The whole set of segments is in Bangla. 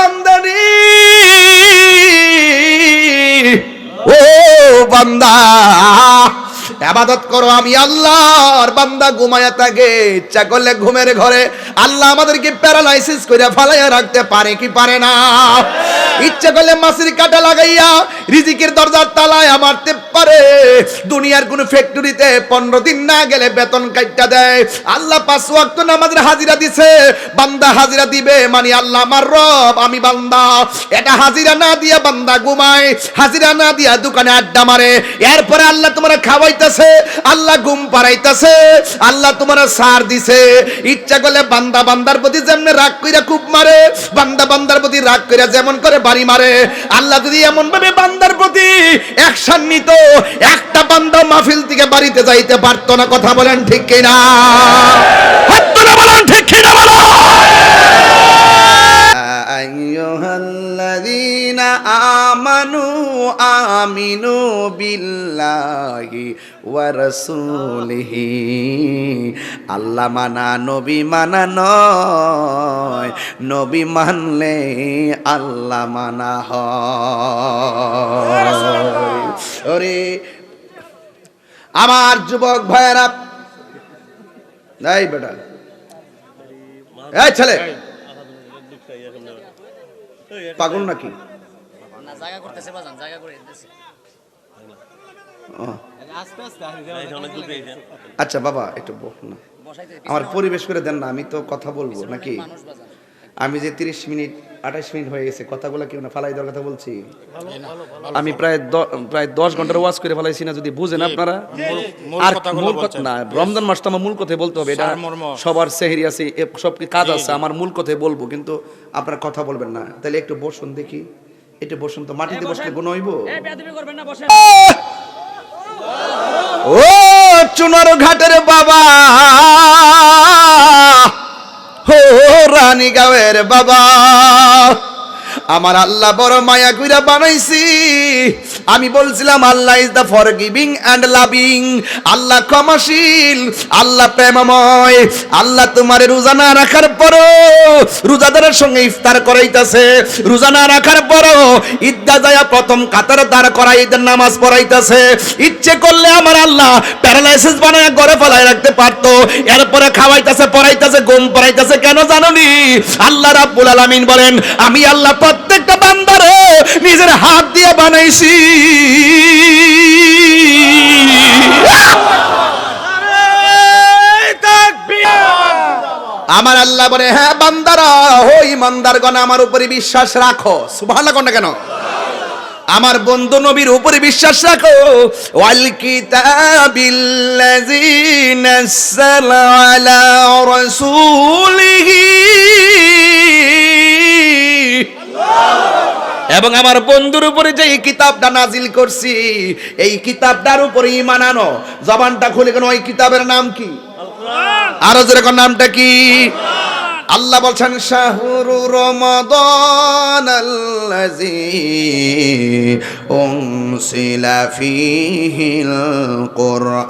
বান্দানি, ও বান্দা ইবাদত করো, আমি আল্লাহর বান্দা ঘুমায়া থাকে, ইচ্ছা করলে ঘুমের ঘরে আল্লাহ আমাদেরকে প্যারালাইসিস করে ফালাইয়া রাখতে পারে কি পারে না? ইচ্ছা করলে মাছের কাঁটা লাগাইয়া রিজিকের দরজার তালায় মারতে পারে। দুনিয়ার কোন ফ্যাক্টরিতে 15 দিন না গেলে বেতন কাইটা দেয়। আল্লাহ 5 ওয়াক্ত নামাজের হাজিরা দিছে, বান্দা হাজিরা দিবে মানে আল্লাহ আমার রব, আমি বান্দা। এটা হাজিরা না দিয়া বান্দা ঘুমায়, হাজিরা না দিয়া দোকানে আড্ডা মারে। এরপরে আল্লাহ তোমার খাওয়াইতেছে, আল্লাহ ঘুম পাড়াইতেছে, আল্লাহ তোমার সার দিছে। ইচ্ছা করলে বান্দা বান্দার প্রতি যেমন রাগ কইরা খুব মারে, বান্দা বান্দার প্রতি রাগ কইরা যেমন করে বাড়ি মারে। আল্লাহ যদি এমন ভাবে বান্দার প্রতি অ্যাকশন নিত, একটা বান্দা মাহফিল থেকে বাড়িতে যাইতে পারতো না। কথা বলেন ঠিক কিনা? হাত তুলে বলেন ঠিক কিনা? বলো আইয়ুহাল্লাযীনা আমানু আমিনু বিল্লাহি ওয়া রাসূলিহি। আল্লাহ মানা নবী মানা নয়, নবী মানলে আল্লাহ মানা হয়। ওরে আমার যুবক ভাইয়েরা, এই বেটা, এই ছেলে পাগল নাকি? না, জায়গা করতেছে বাজান, জায়গা করে দিতেছে। আচ্ছা বাবা একটু বসুন না, আমার পরিবেশ করে দেন না, আমি তো কথা বলবো নাকি? আমি যে 30 মিনিট 28 মিনিট হয়ে গেছে, কথাগুলো কেউ না ফালাই দেওয়ার কথা বলছি। আমি প্রায় 10 ঘন্টার ওয়াজ করে ফেলাইছি না, যদি বুঝেন আপনারা। আর মূল কথা না, রমজান মাস তো আমার মূল কথাই বলতে হবে। এটা সবার সেহরি আছে, সব কাজ আছে, আমার মূল কথাই বলবো, কিন্তু আপনারা কথা বলবেন না। তাহলে একটু বসুন দেখি, একটু বসুন তো, মাটিতে বসলে গুণ হইব? ও চুনার ঘাটের বাবা, ও রানীগাঁওয়ের বাবা, আমার আল্লাহ বড় মায়া কইরা বানাইছি। আমি বলছিলাম Allah is the forgiving and loving, Allah ক্ষমাশীল, আল্লাহ প্রেমময়। আল্লাহ তোমার রোজা না রাখার পরও রোজাদারের সঙ্গে ইফতার করাইতাছে, রোজা না রাখার পরও ঈদগাহ যায়া প্রথম কাতারে দাঁড় করাই ঈদের নামাজ পড়াইতাছে। ইচ্ছে করলে আমার আল্লাহ প্যারালাইসিস বানায় ঘরে ফেলায় রাখতে পারতো, এরপরে খাওয়াইতাছে, পড়াইতাছে, ঘুম পড়াইতাছে। কেন জানোনি? আল্লাহ রাব্বুল আলামিন বলেন, আমি আল্লাহ প্রত্যেকটা বান্দারে নিজের হাত দিয়ে বানাইছি। আমার আল্লাহ বলে, হ্যাঁ বান্দারা, ও ইমানদারগণ, আমার উপরে বিশ্বাস রাখো। সুবহানাল্লাহ কোন কেন? আমার বন্ধু নবীর উপরে বিশ্বাস রাখো। ওয়াল কিতাবিল্লাযী নাযালা আলা রাসূলিহি, এবং আমার বন্ধুর উপরে যে কিতাবটা নাজিল করছি, এই কিতাবটার উপরে ঈমান আনো। জবানটা খুলে কেন, ওই কিতাবের নাম কি? আরো জোরে কোন নামটা কি? আল্লাহ বলছেন, শাহরু রমাদানাল্লাযী উনসিলা ফীহিল কুরআন।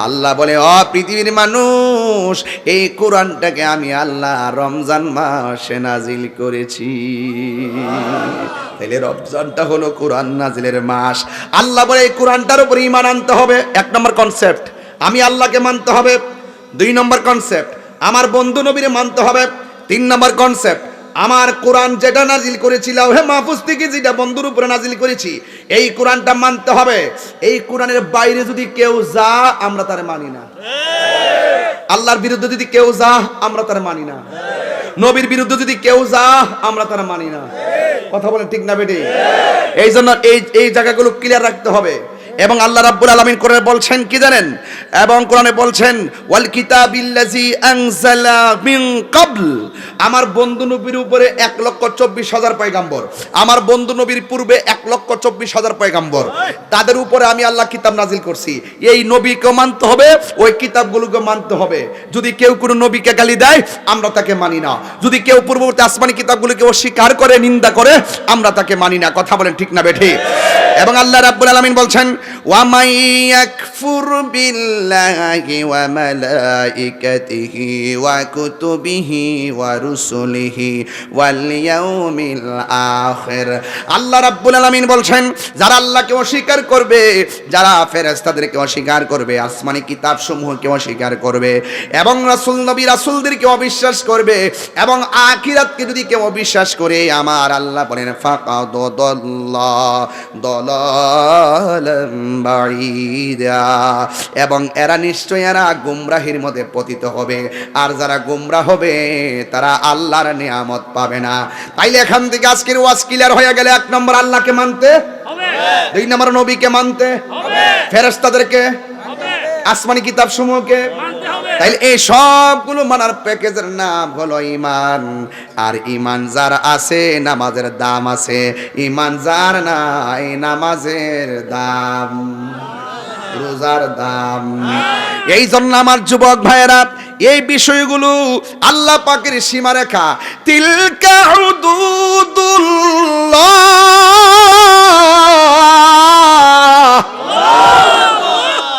আল্লাহ বলে, ও পৃথিবীর মানুষ, এই কোরআনটাকে আমি আল্লাহ রমজান মাসে নাজিল করেছি। তাহলে রমজানটা হলো কোরআন নাজিলের মাস। আল্লাহ বলে, এই কোরআনটার উপর ঈমান আনতে হবে। 1 নম্বর কনসেপ্ট, আমি আল্লাহকে মানতে হবে। 2 নম্বর কনসেপ্ট, আমার বন্ধু নবীরে মানতে হবে। 3 নম্বর কনসেপ্ট, আমার কোরআন যেটা নাজিল করেছি লাউহে মাহফুজ থেকে, যেটা বন্ধুর উপরে নাজিল করেছি, এই কোরআনটা মানতে হবে। এই কোরআনের বাইরে যদি কেউ যা, আমরা তার মানি না। আল্লাহর বিরুদ্ধে যদি কেউ যা, আমরা তার মানি না। নবীর বিরুদ্ধে যদি কেউ যা, আমরা তার মানি না। কথা বলেন ঠিক না বেটি? এই জন্য এই জায়গাগুলো ক্লিয়ার রাখতে হবে। এবং আল্লাহ রাব্বুল আলামিন কোরআনে বলছেন কি জানেন? এবং কোরআনে বলছেন, ওয়াল কিতাবিল্লাযী আনজালা মিন ক্বাবল। আমার বন্ধু নবীর উপরে 1,24,000 পয়গাম্বর, আমার বন্ধু নবীর পূর্বে 1,24,000 পয়গাম্বর, তাদের উপরে আমি আল্লাহ কিতাব নাজিল করছি। এই নবীকে মানতে হবে, ওই কিতাবগুলোকে মানতে হবে। যদি কেউ কোনো নবীকে গালি দেয়, আমরা তাকে মানি না। যদি কেউ পূর্ববর্তী আসমানি কিতাবগুলোকে অস্বীকার করে, নিন্দা করে, আমরা তাকে মানি না। কথা বলেন ঠিক না বেঠিক? এবং আল্লাহ রাব্বুল আলামিন বলছেন ওয়া মাইয়াকফুর বিল্লাহি ওয়া মালাইকাতিহি ওয়া কুতুবিহি ওয়া রুসুলিহি ওয়াল ইয়াউমিল আখির। আল্লাহ রাব্বুল আলামিন বলছেন যারা আল্লাহকে অস্বীকার করবে, যারা ফেরেশতাদেরকে অস্বীকার করবে, আসমানি কিতাবসমূহকে অস্বীকার করবে এবং রাসূল নবী রাসূলদেরকে অবিশ্বাস করবে এবং আখিরাতকে যদি কেউ অবিশ্বাস করে, আমার আল্লাহ বলেন ফাকাদ দলালাম বাঈদা, এবং এরা নিশ্চয়ই এরা গুমরাহির মধ্যে পতিত হবে। আর যারা গুমরাহ হবে তারা আল্লাহর নিয়ামত পাবে না। তাইলে এখান থেকে আজকের ওয়াজ ক্লিয়ার হয়ে গেলে, এক নম্বর আল্লাহকে মানতে হবে, দুই নম্বর নবীকে মানতে হবে, ফেরেশতাদেরকে হবে, আসমানি কিতাব সমূহকে মানতে হবে। তাইলে এই সবগুলো মানার প্যাকেজের নাম হলো ঈমান। আর ঈমান যার আছে নামাজের দাম আছে, ঈমান যার নাই নামাজের দাম, রোজার দাম। এই জন্য আমার যুবক ভাইয়েরা, এই বিষয়গুলো আল্লাহ পাকের সীমারেখা, তিলকা হুদুদুল্লাহ।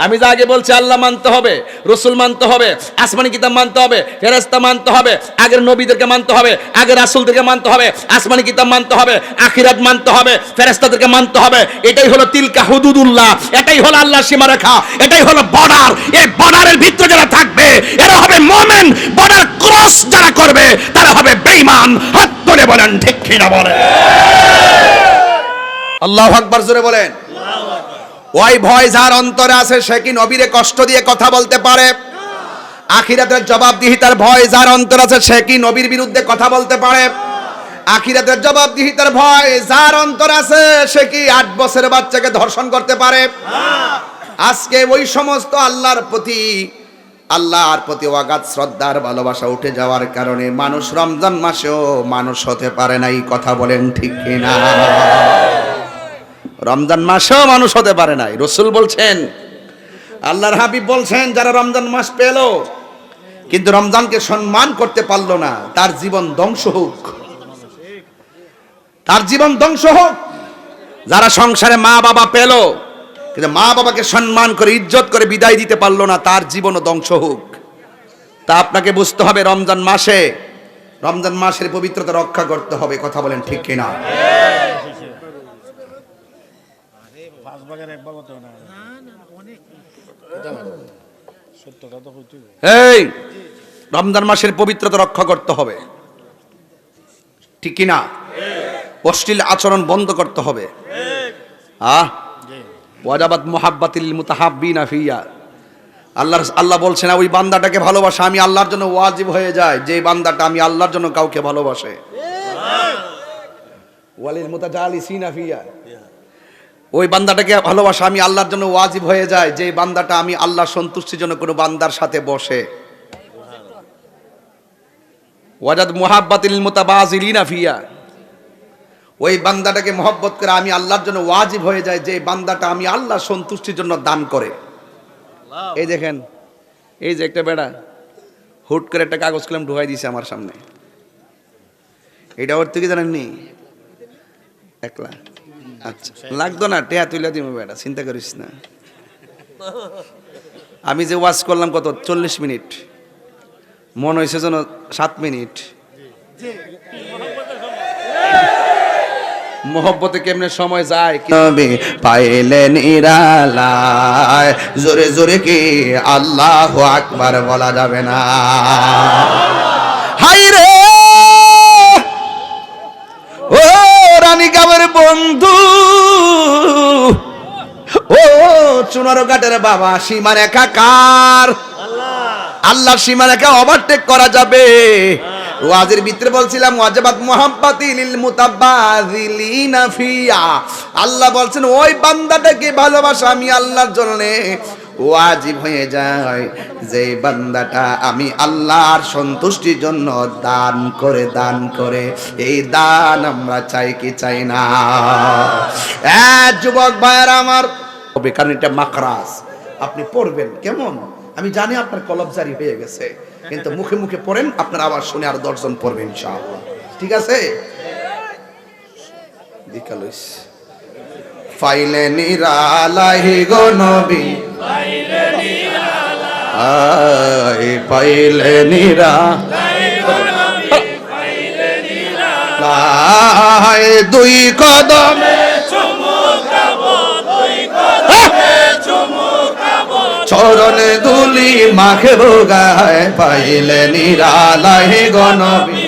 আমি যা আগে বলছি, আল্লাহ মানতে হবে, রসুল মানতে হবে, আসমানি কিতাব মানতে হবে, ফেরেশতা মানতে হবে, আগের নবীদেরকে মানতে হবে, আগের রাসূলদেরকে মানতে হবে, আসমানি কিতাব মানতে হবে, আখিরাত মানতে হবে, ফেরেশতাদেরকে মানতে হবে। এটাই হলো তিলকা হুদুদুল্লাহ, এটাই হলো আল্লাহর সীমারেখা, এটাই হলো বর্ডার। এই বর্ডারের ভিতরে যারা থাকবে এরা হবে মুমিন, বর্ডার ক্রস যারা করবে তারা হবে বেঈমান। হাত তুলে বলেন ঠিক কি না বলেন? আল্লাহু আকবার, জোরে বলেন। ওই ভয় যার অন্তরে আছে সে কি নবীরে কষ্ট দিয়ে কথা বলতে পারে? আখিরাতের জবাবদিহিতার ভয় যার অন্তরে আছে সে কি নবীর বিরুদ্ধে কথা বলতে পারে? আখিরাতের জবাবদিহিতার ভয় যার অন্তরে আছে সে কি 8 বছরের বাচ্চাকে ধর্ষণ করতে পারে? আজকে ওই সমস্ত আল্লাহর প্রতি অগাধ শ্রদ্ধার ভালোবাসা উঠে যাওয়ার কারণে মানুষ রমজান মাসেও মানুষ হতে পারে না। এই কথা বলেন ঠিক কিনা? রমজান মাসেও মানুষ হতে পারে নাই। রসুল বলছেন, আল্লাহর হাবিব বলছেন, যারা রমজান মাস পেল কিন্তু রমজানকে সম্মান করতে পারলো না, তার জীবন ধ্বংস হোক, তার জীবন ধ্বংস হোক। যারা সংসারে মা বাবা পেল কিন্তু মা বাবাকে সম্মান করে ইজ্জত করে বিদায় দিতে পারলো না, তার জীবনও ধ্বংস হোক। তা আপনাকে বুঝতে হবে, রমজান মাসের পবিত্রতা রক্ষা করতে হবে। কথা বলেন ঠিক কিনা? এই রমজান মাসের পবিত্রতা রক্ষা করতে হবে, ঠিক কিনা? অশ্লীল আচরণ বন্ধ করতে হবে। ওয়াজাবাত মুহাব্বাতিল মুতাহাব্বিনা ফিয়া। আল্লাহ বলছেন, ওই বান্দাটাকে ভালোবাসা আমি আল্লাহর জন্য ওয়াজিব হয়ে যায় যে বান্দাটা আমি আল্লাহর জন্য কাউকে ভালোবাসে। ওয়ালিল মুতাজালিসিনা ফিয়া। ওই বান্দাটাকে ভালোবাসা আমি আল্লাহর জন্য ওয়াজিব হয়ে যায় যে বান্দাটা আমি আল্লাহর সন্তুষ্টির জন্য কোনো বান্দার সাথে বসে। ওয়াজাদ মুহাব্বাতিল মুতাবাজিলিনা ফিয়া। ওই বান্দাটাকে মহব্বত করে আমি আল্লাহর জন্য ওয়াজিব হয়ে যায় যে বান্দাটা আমি আল্লাহর সন্তুষ্টির জন্য দান করে। এই দেখেন, এই যে একটা বেড়া হুট করে একটা কাগজ কলম ঢুকাই দিয়েছে আমার সামনে। এটা ওর থেকে জানেননি? একলা আচ্ছা লাগতো না, টেয়া তুইলা দিব বেটা, চিন্তা করিস না। আমি যে ওয়াজ করলাম কত 40 মিনিট, মন হয়েছে যেন 7 মিনিট। মোহব্বতে কেমনে সময় যায়, পাইলেন ইরালায় জোরে জোরে কি আল্লাহু আকবার বলা যাবে না? হাই রে ও রানীগাঁওয়ের বন্ধু, ও চুনারঘাটের বাবা, সীমারেখা কার? আল্লাহর সীমারেখা ওভারটেক করা যাবে। ওয়াজের ভিতরে বলছিলাম ওয়াজাবাত মুহাব্বাতিল মুতাবাজিলিনা ফিয়া। আল্লাহ বলছেন ওই বান্দাটাকে ভালোবাসা আমি আল্লাহর জন্য ওয়াজিব হয়ে যায় যে বান্দাটা আমি আল্লাহর সন্তুষ্টির জন্য দান করে। এই দান আমরা চাই কি চাই না? যুবক ভাইয়েরা আমার, কারণ এটা মাখরাজ, আপনি পড়বেন কেমন আমি জানি, আপনার কলব জারি হয়ে গেছে, কিন্তু মুখে মুখে পড়েন, আপনার আবার শুনে আর 10 জন পড়বেন ইনশাআল্লাহ। ঠিক আছে? পাইলে নিরালাই গো নবী, আয় পাইলে নিরালাই দুই কদমে চরণে দুলি মাখব গায়, পাইলে নিরালাই গো নবী,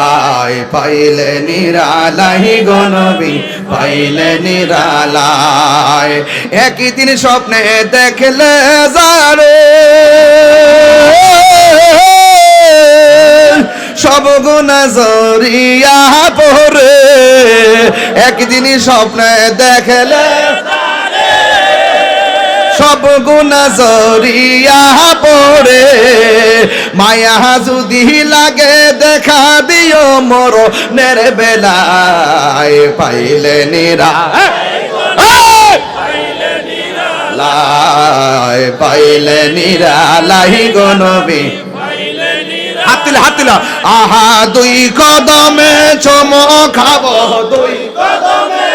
আয় পাইলে নিরালাই গো নবী, পাইলে নিরালাই। একই দিন স্বপ্নে দেখলে যারে সব গুনাহ জড়িয়া পড়ে, একদিন স্বপ্নে দেখলে সব গুনাহ জড়িয়া পড়ে, মায়া যদি লাগে দেখা দিও মরণের বেলায়, পাইলে নিরালাই, পাইলে নিরালাই গো নবী, হাতিলা আহা দুই কদমে চুমো খাবো, দুই কদমে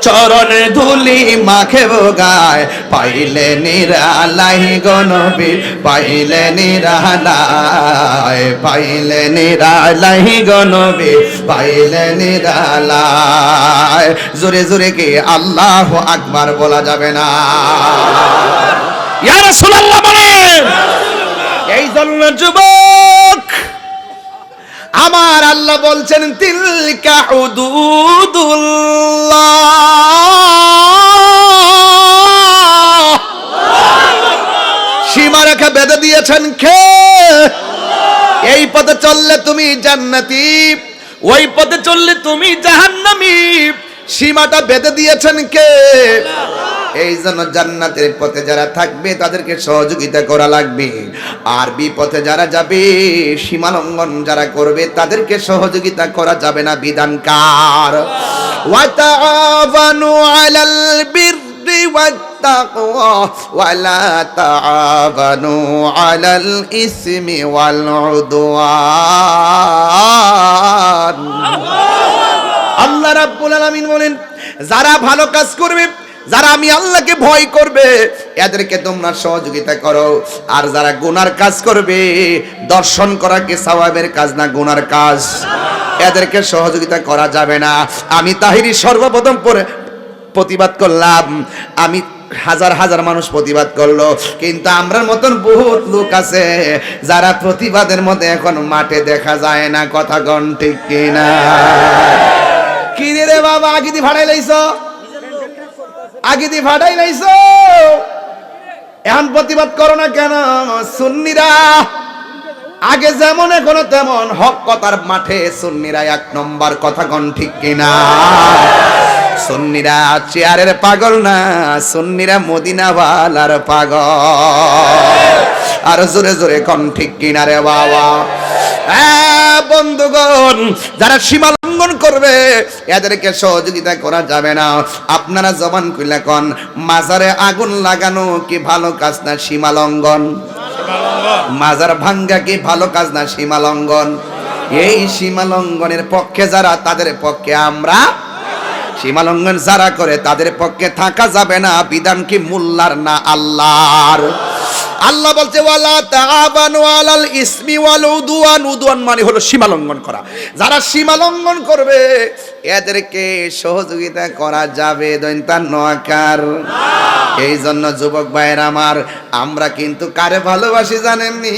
চরণে ধুলি মাখে গায়, পাইলে নিরালাই গো নবী, পাইলে নিরালাই, পাইলে নিরালাই গো নবী, পাইলে নিরালাই। জোরে জোরে কি আল্লাহু আকবার বলা যাবে না? ইয়া রাসূলুল্লাহ বলেন। এই জন্য যুবক আমার আল্লাহ বলছেন তিলকা হুদুদুল্লাহ, সীমারেখা বেঁধে দিয়েছেন কে? এই পথে চললে তুমি জান্নাতি, ওই পথে চললে তুমি জাহান্নামী, সীমাটা বেঁধে দিয়েছেন কে? এই জন্য জান্নাতের পথে যারা থাকবে তাদেরকে সহযোগিতা করা লাগবে, আর বিপথে যারা যাবে, সীমা লঙ্ঘন যারা করবে তাদেরকে সহযোগিতা করা যাবে না। বিধানকার ওয়া তাআওয়ানু আলাল বিররি ওয়াত তাকওয়া ওয়া লা তাআওয়ানু আলাল ইসমি ওয়াল উদওয়ান। আল্লাহ রাব্বুল আলামিন বলেন, যারা ভালো কাজ করবে, যারা আমি আল্লাহকে ভয় করবে, এদেরকে তোমরা সহযোগিতা করো। আর যারা গুনার কাজ করবে, দর্শন করা কি সওয়াবের কাজ না গুনার কাজ? এদেরকে সহযোগিতা করা যাবে না। আমি তাহিরি সর্বপ্রথম প্রতিবাদ করলাম, আমি হাজার হাজার মানুষ প্রতিবাদ করলো, কিন্তু আমরার মতন বহুত লোক আছে যারা প্রতিবাদের মধ্যে এখন মাঠে দেখা যায় না। কথা কোন ঠিক কিনা? কি রে বাবা, আগিদি ভাড়াই লাইছো, আগিদি ভাড়াই লাইছো, এখন প্রতিবাদ করো না কেন? সুন্নিরা আগে যেমন এখনো তেমন, হক কথার মাঠে সুন্নিরা এক নম্বর। কথা কোন ঠিক কিনা? সুন্নিরা চেয়ারের পাগল না, সুন্নিরা মদিনাওয়ালার পাগল। আর জোরে জোরে কোন ঠিক কিনা রে বাবা? বন্ধুগণ, যারা সীমা লঙ্ঘন করবে এদেরকে সহযোগিতা করা যাবে না। আপনারা জবান কইলা কোন, মাজারে আগুন লাগানো কি ভালো কাজ না সীমা লঙ্ঘন? মাজার ভাঙ্গা কি ভালো কাজ না সীমা লঙ্ঘন? এই সীমা লঙ্ঘনের পক্ষে যারা, তাদের পক্ষে আমরা, সীমা লঙ্ঘন যারা করে তাদের পক্ষে থাকা যাবে না। বিধান কি মোল্লার না আল্লাহর? আল্লাহ বলছে ওয়ালা তাআবানু আলাল ইসমি ওয়াল উদওয়ান। উদওয়ান মানে হলো সীমা লঙ্ঘন করা। যারা সীমা লঙ্ঘন করবে এদেরকে সহযোগিতা করা যাবে দৈন্তার নকার। এই জন্য যুবক ভাইয়েরা আমার, আমরা কিন্তু কারে ভালোবাসি জানেননি?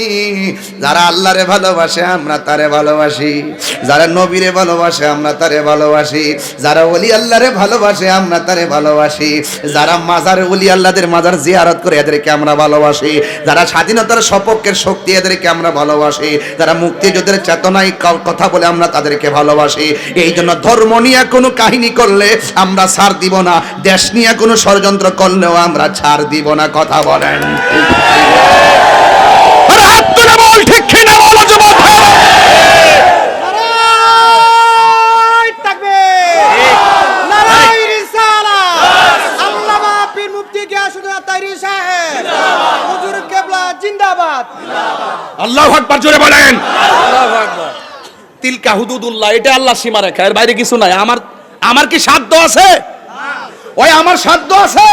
যারা আল্লাহরে ভালোবাসে আমরা তারে ভালোবাসি, যারা নবীরে ভালোবাসে আমরা তারে ভালোবাসি, যারা ওলি আল্লাহরে ভালোবাসে আমরা তারে ভালোবাসি, যারা মাজার ওলি আল্লাহদের মাজার জিয়ারত করে এদেরকে আমরা ভালোবাসি, যারা স্বাধীনতার সপক্ষের শক্তি এদেরকে আমরা ভালোবাসি, যারা মুক্তিযুদ্ধের চেতনায় কথা বলে আমরা তাদেরকে ভালোবাসি। এই জন্য ধর্ম নিয়ে কোনো কাহিনী করলে আমরা ছাড় দিব না, দেশ নিয়ে কোনো ষড়যন্ত্র করলেও আমরা ছাড় দিব না। কথা বলেন ঠিক কিনা বলো যুবক? আল্লাহু আকবার জোরে বলেন। তিলকা হুদুদুল্লাহ, এটা আল্লাহ সীমারেখা, এর বাইরে কিছু নাই। আমার কি সাধ্য আছে? ওই আমার সাধ্য আছে?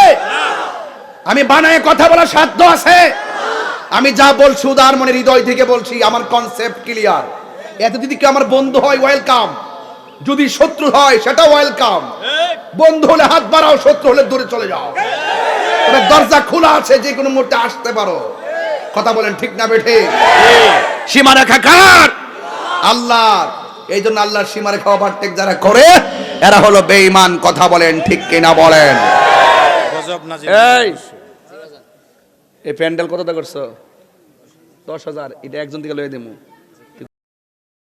আমি বানায় কথা বলার সাধ্য আছে? আমি যা বলছি উদার মনে হৃদয় থেকে বলছি, আমার কনসেপ্ট ক্লিয়ার। এত যদি কেউ আমার বন্ধু হয় ওয়েলকাম, যদি শত্রু হয় সেটা ওয়েলকাম। বন্ধু হলে হাত বাড়াও, শত্রু হলে দূরে চলে যাও। তবে দরজা খোলা আছে, যে কোনো মুহূর্তে আসতে পারো। কথা বলেন ঠিক না বেঠে? সীমারেখা কার? আল্লাহর। এই জন্য আল্লাহর সীমারেখা ওভারটেক যারা করে এরা হলো বেঈমান। কথা বলেন ঠিক কিনা বলেন? এই প্যান্ডেল কতটা করছো? 10,000। এটা একজন থেকে লয়ে দেবো।